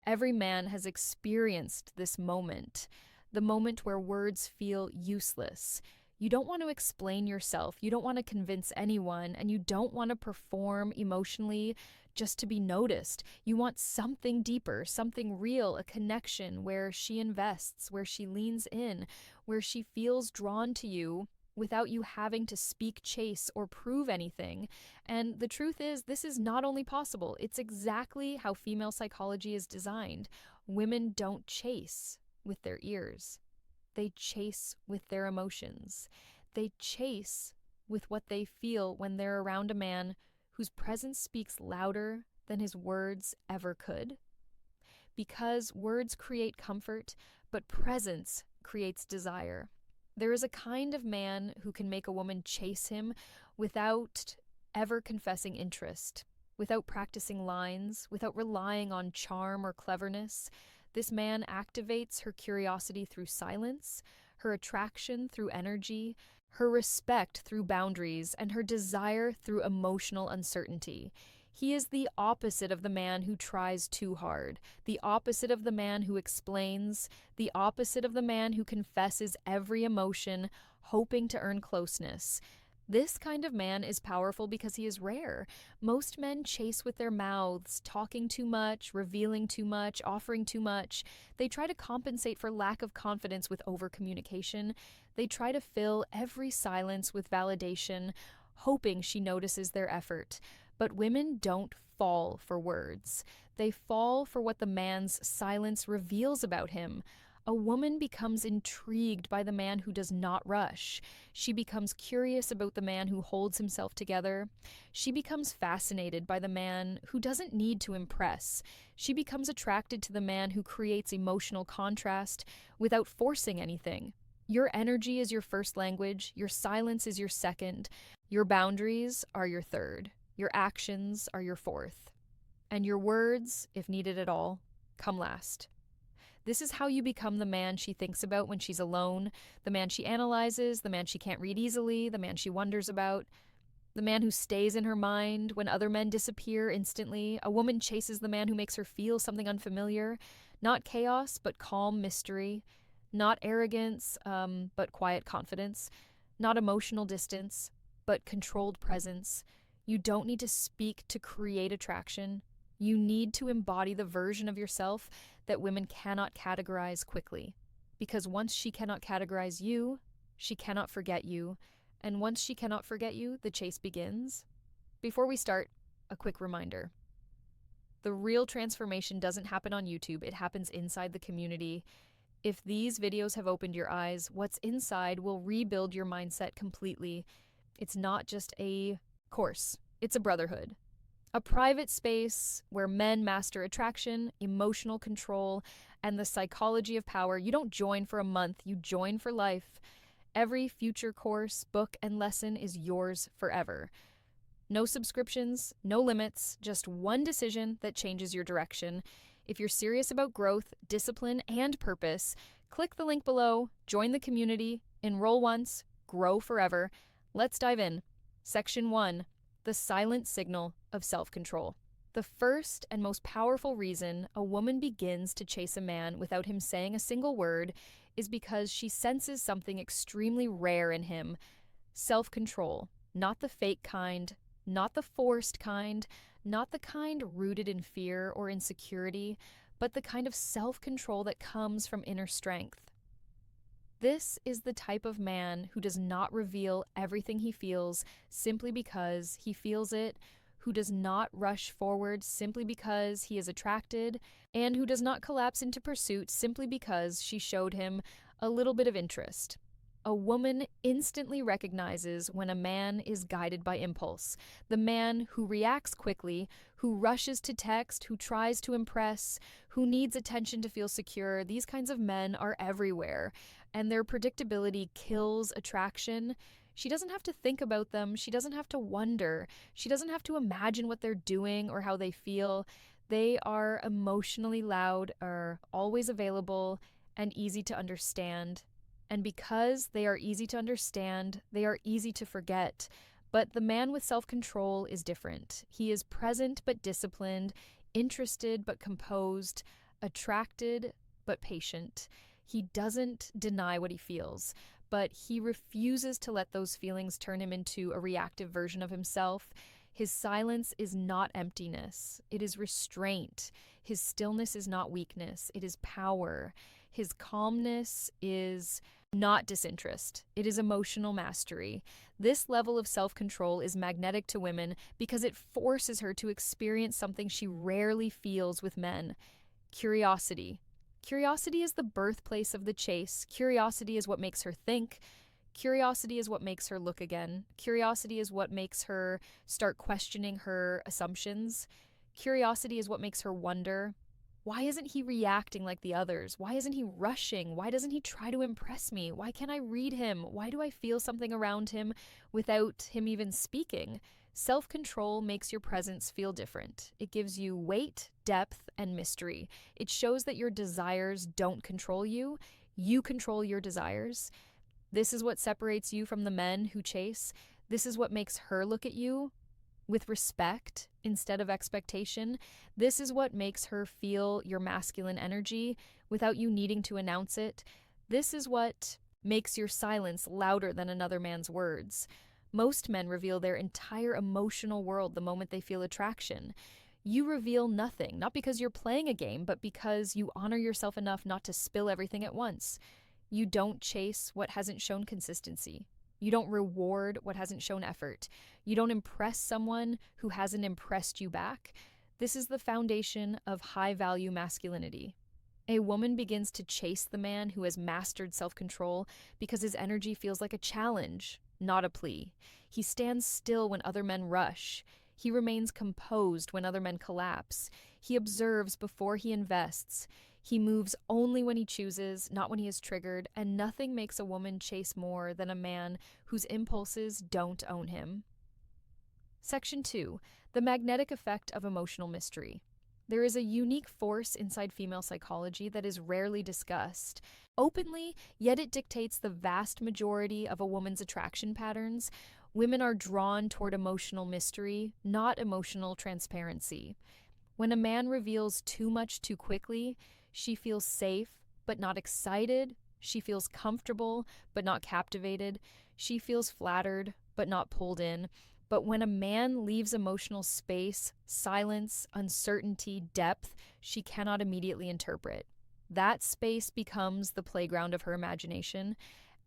Every man has experienced this moment, the moment where words feel useless. You don't want to explain yourself, you don't want to convince anyone, and you don't want to perform emotionally just to be noticed. You want something deeper, something real, a connection where she invests, where she leans in, where she feels drawn to you without you having to speak, chase, or prove anything. And the truth is, this is not only possible, it's exactly how female psychology is designed. Women don't chase with their ears. They chase with their emotions. They chase with what they feel when they're around a man whose presence speaks louder than his words ever could. Because words create comfort, but presence creates desire. There is a kind of man who can make a woman chase him without ever confessing interest, without practicing lines, without relying on charm or cleverness. This man activates her curiosity through silence, her attraction through energy, her respect through boundaries, and her desire through emotional uncertainty. He is the opposite of the man who tries too hard, the opposite of the man who explains, the opposite of the man who confesses every emotion, hoping to earn closeness. This kind of man is powerful because he is rare. Most men chase with their mouths, talking too much, revealing too much, offering too much. They try to compensate for lack of confidence with overcommunication. They try to fill every silence with validation, hoping she notices their effort. But women don't fall for words. They fall for what the man's silence reveals about him. A woman becomes intrigued by the man who does not rush. She becomes curious about the man who holds himself together. She becomes fascinated by the man who doesn't need to impress. She becomes attracted to the man who creates emotional contrast without forcing anything. Your energy is your first language. Your silence is your second. Your boundaries are your third. Your actions are your fourth. And your words, if needed at all, come last. This is how you become the man she thinks about when she's alone, the man she analyzes, the man she can't read easily, the man she wonders about, the man who stays in her mind when other men disappear instantly. A woman chases the man who makes her feel something unfamiliar, not chaos, but calm mystery, not arrogance, but quiet confidence, not emotional distance, but controlled presence. You don't need to speak to create attraction. You need to embody the version of yourself that women cannot categorize quickly. Because once she cannot categorize you, she cannot forget you. And once she cannot forget you, the chase begins. Before we start, a quick reminder. The real transformation doesn't happen on YouTube, it happens inside the community. If these videos have opened your eyes, what's inside will rebuild your mindset completely. It's not just a course, it's a brotherhood. A private space where men master attraction, emotional control, and the psychology of power. You don't join for a month, you join for life. Every future course, book, and lesson is yours forever. No subscriptions, no limits, just one decision that changes your direction. If you're serious about growth, discipline, and purpose, click the link below, join the community, enroll once, grow forever. Let's dive in. Section 1. The silent signal of self-control. The first and most powerful reason a woman begins to chase a man without him saying a single word is because she senses something extremely rare in him. Self-control. Not the fake kind, not the forced kind, not the kind rooted in fear or insecurity, but the kind of self-control that comes from inner strength. This is the type of man who does not reveal everything he feels simply because he feels it, who does not rush forward simply because he is attracted, and who does not collapse into pursuit simply because she showed him a little bit of interest. A woman instantly recognizes when a man is guided by impulse. The man who reacts quickly, who rushes to text, who tries to impress, who needs attention to feel secure. These kinds of men are everywhere, and their predictability kills attraction. She doesn't have to think about them. She doesn't have to wonder. She doesn't have to imagine what they're doing or how they feel. They are emotionally loud, are always available, and easy to understand. And because they are easy to understand, they are easy to forget. But the man with self-control is different. He is present but disciplined, interested but composed, attracted but patient. He doesn't deny what he feels, but he refuses to let those feelings turn him into a reactive version of himself. His silence is not emptiness, it is restraint. His stillness is not weakness, it is power. His calmness is not disinterest, it is emotional mastery. This level of self control is magnetic to women because it forces her to experience something she rarely feels with men: curiosity. Curiosity is the birthplace of the chase. Curiosity is what makes her think. Curiosity is what makes her look again. Curiosity is what makes her start questioning her assumptions. Curiosity is what makes her wonder, why isn't he reacting like the others? Why isn't he rushing? Why doesn't he try to impress me? Why can't I read him? Why do I feel something around him without him even speaking? Self-control makes your presence feel different. It gives you weight, depth, and mystery. It shows that your desires don't control you. You control your desires. This is what separates you from the men who chase. This is what makes her look at you with respect instead of expectation. This is what makes her feel your masculine energy without you needing to announce it. This is what makes your silence louder than another man's words. Most men reveal their entire emotional world the moment they feel attraction. You reveal nothing, not because you're playing a game, but because you honor yourself enough not to spill everything at once. You don't chase what hasn't shown consistency. You don't reward what hasn't shown effort. You don't impress someone who hasn't impressed you back. This is the foundation of high-value masculinity. A woman begins to chase the man who has mastered self-control because his energy feels like a challenge, not a plea. He stands still when other men rush. He remains composed when other men collapse. He observes before he invests. He moves only when he chooses, not when he is triggered, and nothing makes a woman chase more than a man whose impulses don't own him. Section 2. The magnetic effect of emotional mystery. There is a unique force inside female psychology that is rarely discussed openly, yet it dictates the vast majority of a woman's attraction patterns. Women are drawn toward emotional mystery, not emotional transparency. When a man reveals too much too quickly, she feels safe, but not excited. She feels comfortable, but not captivated. She feels flattered, but not pulled in. But when a man leaves emotional space, silence, uncertainty, depth, she cannot immediately interpret. That space becomes the playground of her imagination,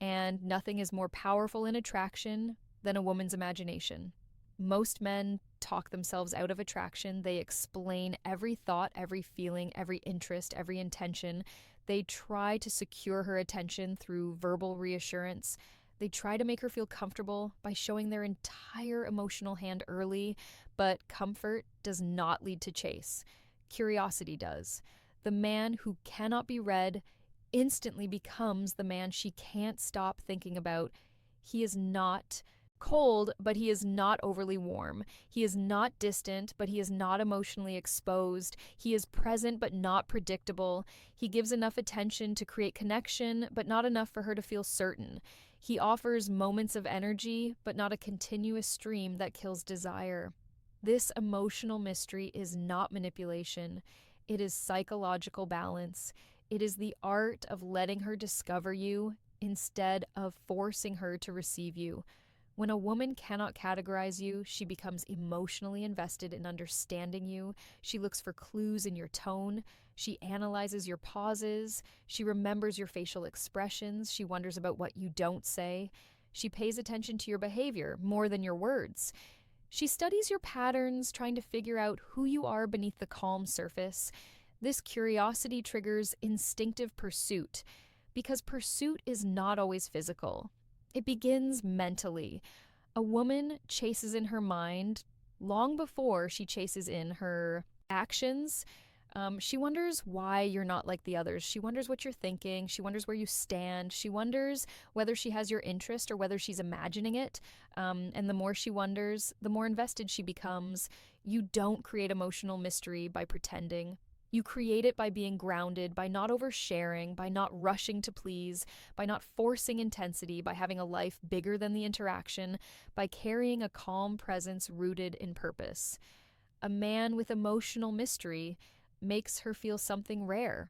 and nothing is more powerful in attraction than a woman's imagination. Most men talk themselves out of attraction. They explain every thought, every feeling, every interest, every intention. They try to secure her attention through verbal reassurance. They try to make her feel comfortable by showing their entire emotional hand early, but comfort does not lead to chase. Curiosity does. The man who cannot be read instantly becomes the man she can't stop thinking about. He is not cold, but he is not overly warm. He is not distant, but he is not emotionally exposed. He is present, but not predictable. He gives enough attention to create connection, but not enough for her to feel certain. He offers moments of energy, but not a continuous stream that kills desire. This emotional mystery is not manipulation. It is psychological balance. It is the art of letting her discover you instead of forcing her to receive you. When a woman cannot categorize you, she becomes emotionally invested in understanding you. She looks for clues in your tone. She analyzes your pauses. She remembers your facial expressions. She wonders about what you don't say. She pays attention to your behavior more than your words. She studies your patterns, trying to figure out who you are beneath the calm surface. This curiosity triggers instinctive pursuit, because pursuit is not always physical. It begins mentally. A woman chases in her mind long before she chases in her actions. She wonders why you're not like the others. She wonders what you're thinking. She wonders where you stand. She wonders whether she has your interest or whether she's imagining it. And the more she wonders, the more invested she becomes. You don't create emotional mystery by pretending. You create it by being grounded, by not oversharing, by not rushing to please, by not forcing intensity, by having a life bigger than the interaction, by carrying a calm presence rooted in purpose. A man with emotional mystery makes her feel something rare: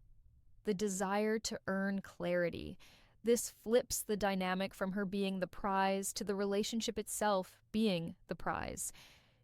the desire to earn clarity. This flips the dynamic from her being the prize to the relationship itself being the prize.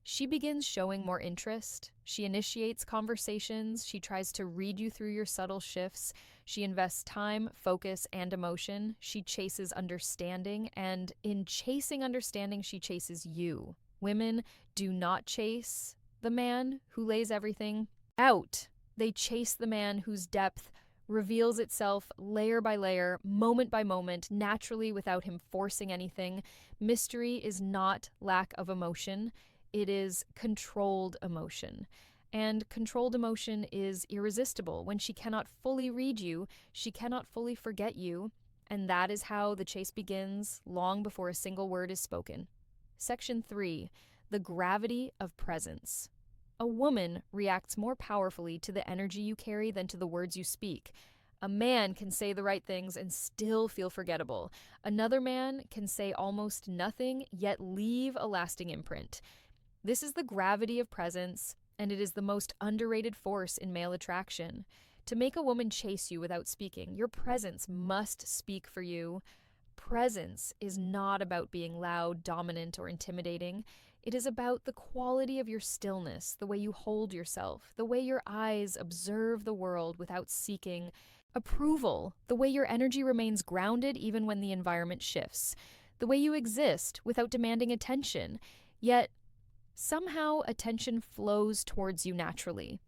She begins showing more interest. She initiates conversations. She tries to read you through your subtle shifts. She invests time, focus, and emotion. She chases understanding, and in chasing understanding, she chases you. Women do not chase the man who lays everything out. They chase the man whose depth reveals itself layer by layer, moment by moment, naturally without him forcing anything. Mystery is not lack of emotion. It is controlled emotion. And controlled emotion is irresistible. When she cannot fully read you, she cannot fully forget you. And that is how the chase begins, long before a single word is spoken. Section 3. The gravity of presence. A woman reacts more powerfully to the energy you carry than to the words you speak. A man can say the right things and still feel forgettable. Another man can say almost nothing, yet leave a lasting imprint. This is the gravity of presence, and it is the most underrated force in male attraction. To make a woman chase you without speaking, your presence must speak for you. Presence is not about being loud, dominant, or intimidating. It is about the quality of your stillness, the way you hold yourself, the way your eyes observe the world without seeking approval, the way your energy remains grounded even when the environment shifts, the way you exist without demanding attention, yet somehow attention flows towards you naturally.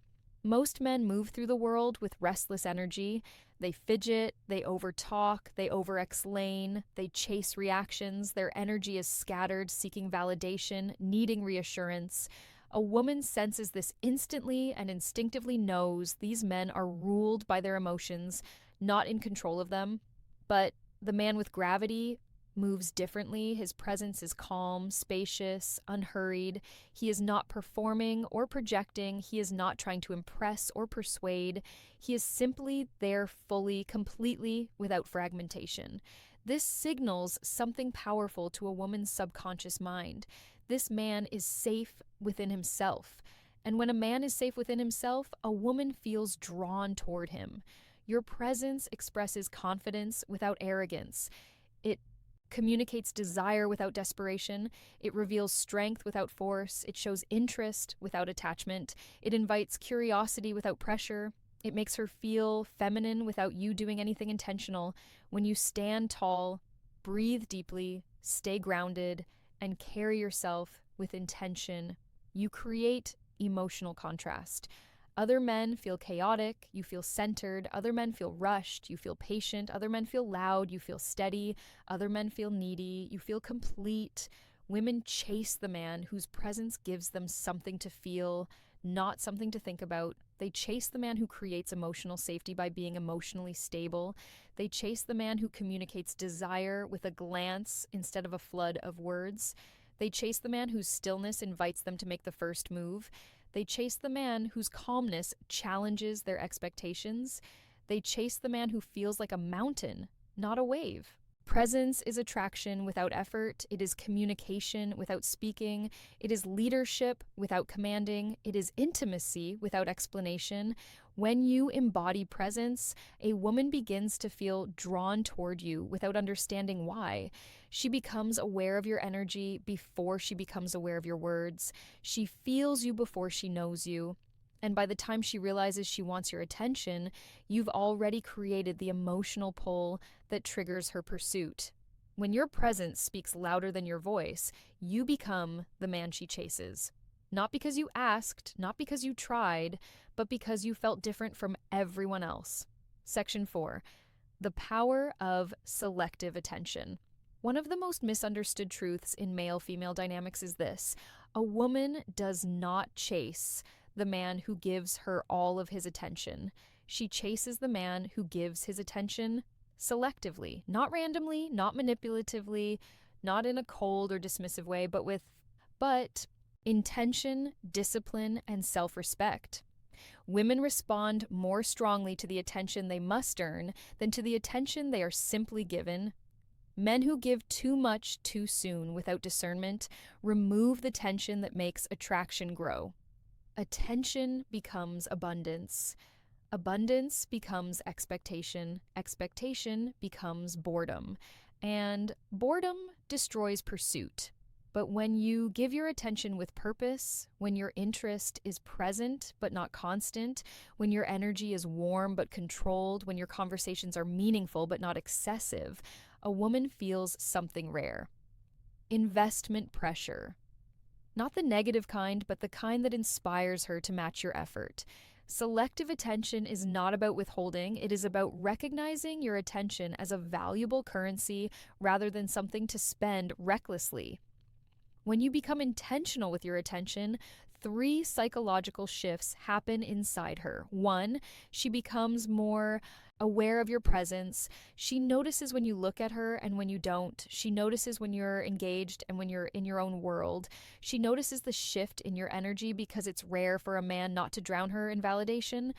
Most men move through the world with restless energy. They fidget, they overtalk, they over-explain, they chase reactions. Their energy is scattered, seeking validation, needing reassurance. A woman senses this instantly and instinctively knows these men are ruled by their emotions, not in control of them. But the man with gravity moves differently. His presence is calm, spacious, unhurried. He is not performing or projecting. He is not trying to impress or persuade. He is simply there fully, completely, without fragmentation. This signals something powerful to a woman's subconscious mind. This man is safe within himself. And when a man is safe within himself, a woman feels drawn toward him. Your presence expresses confidence without arrogance. It communicates desire without desperation. It reveals strength without force. It shows interest without attachment. It invites curiosity without pressure. It makes her feel feminine without you doing anything intentional. When you stand tall, breathe deeply, stay grounded, and carry yourself with intention, you create emotional contrast. Other men feel chaotic, you feel centered. Other men feel rushed, you feel patient. Other men feel loud, you feel steady. Other men feel needy, you feel complete. Women chase the man whose presence gives them something to feel, not something to think about. They chase the man who creates emotional safety by being emotionally stable. They chase the man who communicates desire with a glance instead of a flood of words. They chase the man whose stillness invites them to make the first move. They chase the man whose calmness challenges their expectations. They chase the man who feels like a mountain, not a wave. Presence is attraction without effort. It is communication without speaking. It is leadership without commanding. It is intimacy without explanation. When you embody presence, a woman begins to feel drawn toward you without understanding why. She becomes aware of your energy before she becomes aware of your words. She feels you before she knows you. And by the time she realizes she wants your attention, you've already created the emotional pull that triggers her pursuit. When your presence speaks louder than your voice, you become the man she chases. Not because you asked, not because you tried, but because you felt different from everyone else. Section 4. The power of selective attention. One of the most misunderstood truths in male-female dynamics is this: a woman does not chase the man who gives her all of his attention. She chases the man who gives his attention selectively, not randomly, not manipulatively, not in a cold or dismissive way, but intention, discipline, and self-respect. Women respond more strongly to the attention they must earn than to the attention they are simply given. Men who give too much too soon without discernment remove the tension that makes attraction grow. Attention becomes abundance. Abundance becomes expectation. Expectation becomes boredom. And boredom destroys pursuit. But when you give your attention with purpose, when your interest is present but not constant, when your energy is warm but controlled, when your conversations are meaningful but not excessive, a woman feels something rare. Investment pressure. Not the negative kind, but the kind that inspires her to match your effort. Selective attention is not about withholding, it is about recognizing your attention as a valuable currency rather than something to spend recklessly. When you become intentional with your attention, 3 psychological shifts happen inside her. 1, she becomes more aware of your presence. She notices when you look at her and when you don't. She notices when you're engaged and when you're in your own world. She notices the shift in your energy because it's rare for a man not to drown her in validation.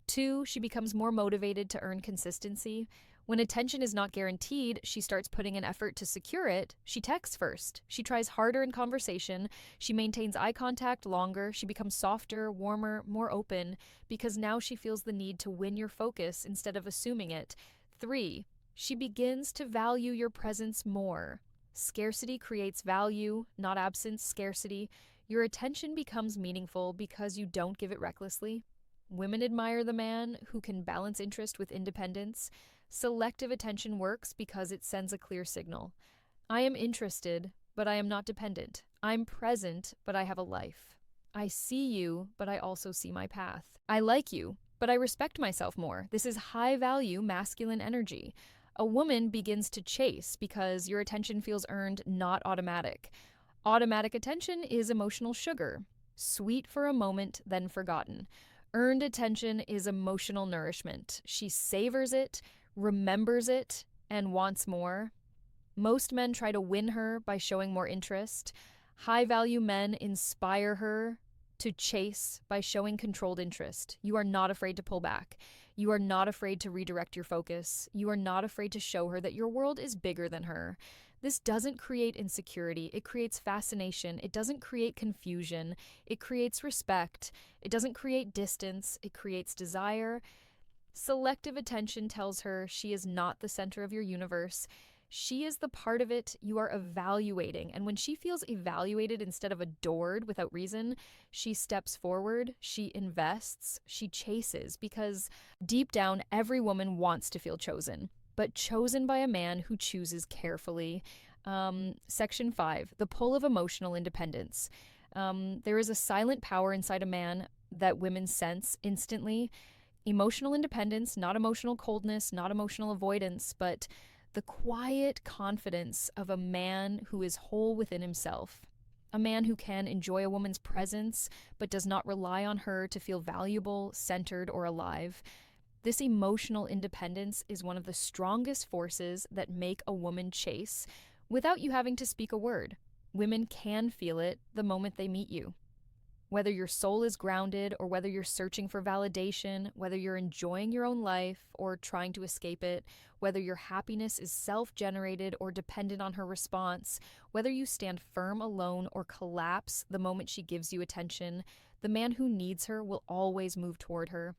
2, she becomes more motivated to earn consistency. When attention is not guaranteed, she starts putting an effort to secure it. She texts first. She tries harder in conversation. She maintains eye contact longer. She becomes softer, warmer, more open, because now she feels the need to win your focus instead of assuming it. 3, she begins to value your presence more. Scarcity creates value, not absence, scarcity. Your attention becomes meaningful because you don't give it recklessly. Women admire the man who can balance interest with independence. Selective attention works because it sends a clear signal. I am interested, but I am not dependent. I'm present, but I have a life. I see you, but I also see my path. I like you, but I respect myself more. This is high value masculine energy. A woman begins to chase because your attention feels earned, not automatic. Automatic attention is emotional sugar, sweet for a moment, then forgotten. Earned attention is emotional nourishment. She savors it, remembers it, and wants more. Most men try to win her by showing more interest. High-value men inspire her to chase by showing controlled interest. You are not afraid to pull back. You are not afraid to redirect your focus. You are not afraid to show her that your world is bigger than her. This doesn't create insecurity. It creates fascination. It doesn't create confusion. It creates respect. It doesn't create distance. It creates desire. Selective attention tells her she is not the center of your universe. She is the part of it you are evaluating. And when she feels evaluated instead of adored without reason, she steps forward, she invests, she chases, because deep down, every woman wants to feel chosen, but chosen by a man who chooses carefully. Section 5, the pull of emotional independence. There is a silent power inside a man that women sense instantly. Emotional independence, not emotional coldness, not emotional avoidance, but the quiet confidence of a man who is whole within himself. A man who can enjoy a woman's presence, but does not rely on her to feel valuable, centered, or alive. This emotional independence is one of the strongest forces that make a woman chase without you having to speak a word. Women can feel it the moment they meet you. Whether your soul is grounded or whether you're searching for validation, whether you're enjoying your own life or trying to escape it, whether your happiness is self-generated or dependent on her response, whether you stand firm alone or collapse the moment she gives you attention, the man who needs her will always move toward her.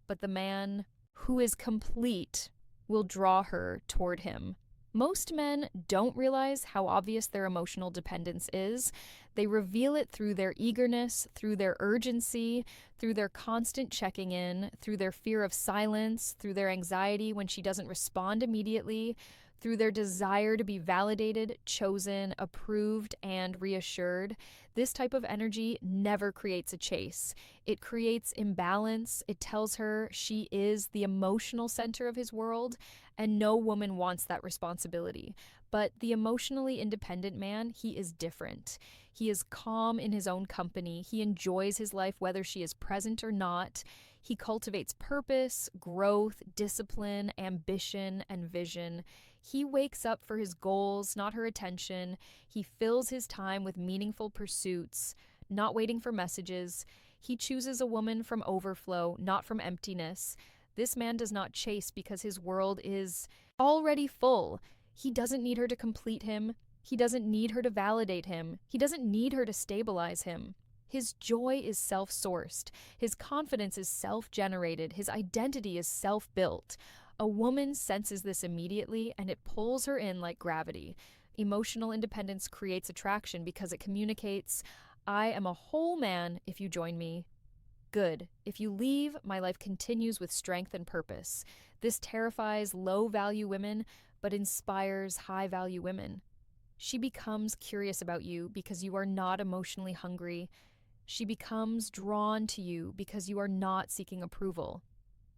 But the man who is complete will draw her toward him. Most men don't realize how obvious their emotional dependence is. They reveal it through their eagerness, through their urgency, through their constant checking in, through their fear of silence, through their anxiety when she doesn't respond immediately, through their desire to be validated, chosen, approved, and reassured. This type of energy never creates a chase. It creates imbalance. It tells her she is the emotional center of his world, and no woman wants that responsibility. But the emotionally independent man, he is different. He is calm in his own company. He enjoys his life whether she is present or not. He cultivates purpose, growth, discipline, ambition, and vision. He wakes up for his goals, not her attention. He fills his time with meaningful pursuits, not waiting for messages. He chooses a woman from overflow, not from emptiness. This man does not chase because his world is already full. He doesn't need her to complete him. He doesn't need her to validate him. He doesn't need her to stabilize him. His joy is self-sourced. His confidence is self-generated. His identity is self-built. A woman senses this immediately, and it pulls her in like gravity. Emotional independence creates attraction because it communicates, I am a whole man if you join me. Good. If you leave, my life continues with strength and purpose. This terrifies low-value women, but inspires high-value women. She becomes curious about you because you are not emotionally hungry. She becomes drawn to you because you are not seeking approval.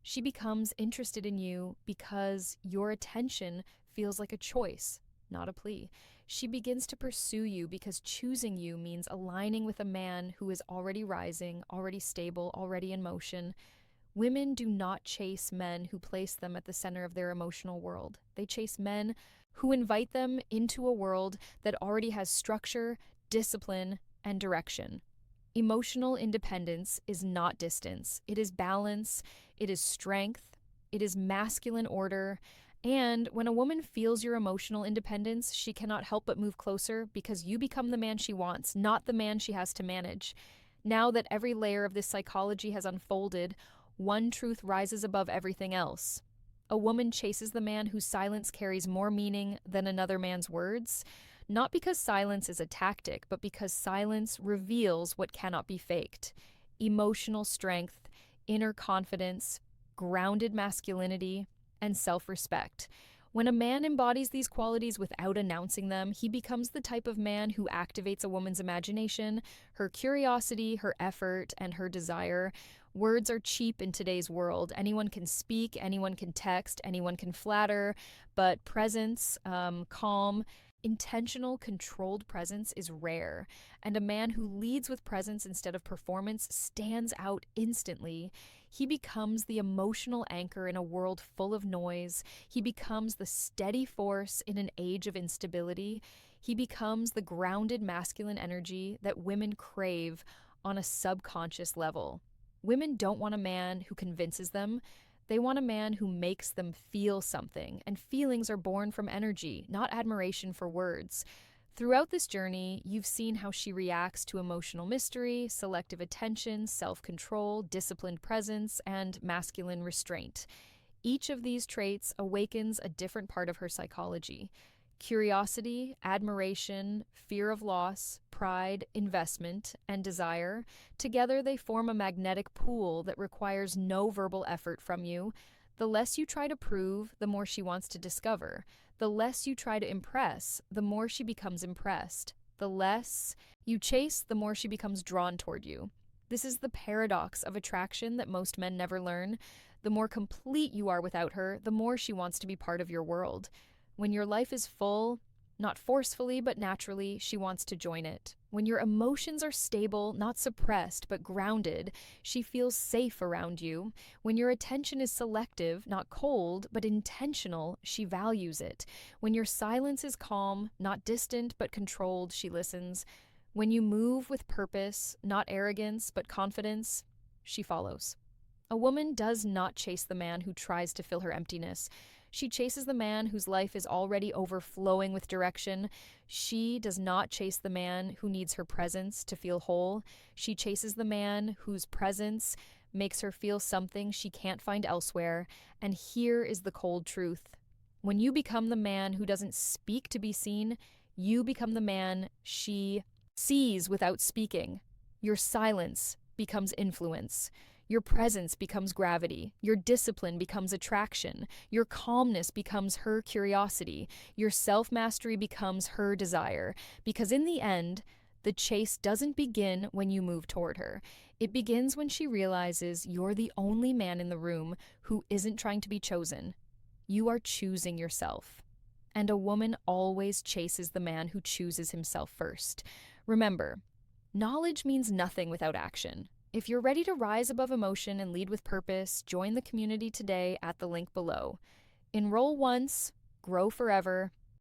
She becomes interested in you because your attention feels like a choice, not a plea. She begins to pursue you because choosing you means aligning with a man who is already rising, already stable, already in motion. Women do not chase men who place them at the center of their emotional world. They chase men who invite them into a world that already has structure, discipline, and direction. Emotional independence is not distance. It is balance, it is strength, it is masculine order. And when a woman feels your emotional independence, she cannot help but move closer because you become the man she wants, not the man she has to manage. Now that every layer of this psychology has unfolded, one truth rises above everything else. A woman chases the man whose silence carries more meaning than another man's words, not because silence is a tactic, but because silence reveals what cannot be faked. Emotional strength, inner confidence, grounded masculinity, and self-respect. When a man embodies these qualities without announcing them, he becomes the type of man who activates a woman's imagination, her curiosity, her effort, and her desire. Words are cheap in today's world. Anyone can speak, anyone can text, anyone can flatter, but presence, calm, intentional, controlled presence is rare. And a man who leads with presence instead of performance stands out instantly. He becomes the emotional anchor in a world full of noise. He becomes the steady force in an age of instability. He becomes the grounded masculine energy that women crave on a subconscious level. Women don't want a man who convinces them. They want a man who makes them feel something, and feelings are born from energy, not admiration for words. Throughout this journey, you've seen how she reacts to emotional mystery, selective attention, self-control, disciplined presence, and masculine restraint. Each of these traits awakens a different part of her psychology. Curiosity, admiration, fear of loss, pride, investment, and desire. Together they form a magnetic pool that requires no verbal effort from you. The less you try to prove, the more she wants to discover. The less you try to impress, the more she becomes impressed. The less you chase, the more she becomes drawn toward you. This is the paradox of attraction that most men never learn. The more complete you are without her, the more she wants to be part of your world. When your life is full, not forcefully but naturally, she wants to join it. When your emotions are stable, not suppressed but grounded, she feels safe around you. When your attention is selective, not cold but intentional, she values it. When your silence is calm, not distant but controlled, she listens. When you move with purpose, not arrogance but confidence, she follows. A woman does not chase the man who tries to fill her emptiness. She chases the man whose life is already overflowing with direction. She does not chase the man who needs her presence to feel whole. She chases the man whose presence makes her feel something she can't find elsewhere. And here is the cold truth. When you become the man who doesn't speak to be seen, you become the man she sees without speaking. Your silence becomes influence. Your presence becomes gravity. Your discipline becomes attraction. Your calmness becomes her curiosity. Your self-mastery becomes her desire. Because in the end, the chase doesn't begin when you move toward her. It begins when she realizes you're the only man in the room who isn't trying to be chosen. You are choosing yourself. And a woman always chases the man who chooses himself first. Remember, knowledge means nothing without action. If you're ready to rise above emotion and lead with purpose, join the community today at the link below. Enroll once, grow forever,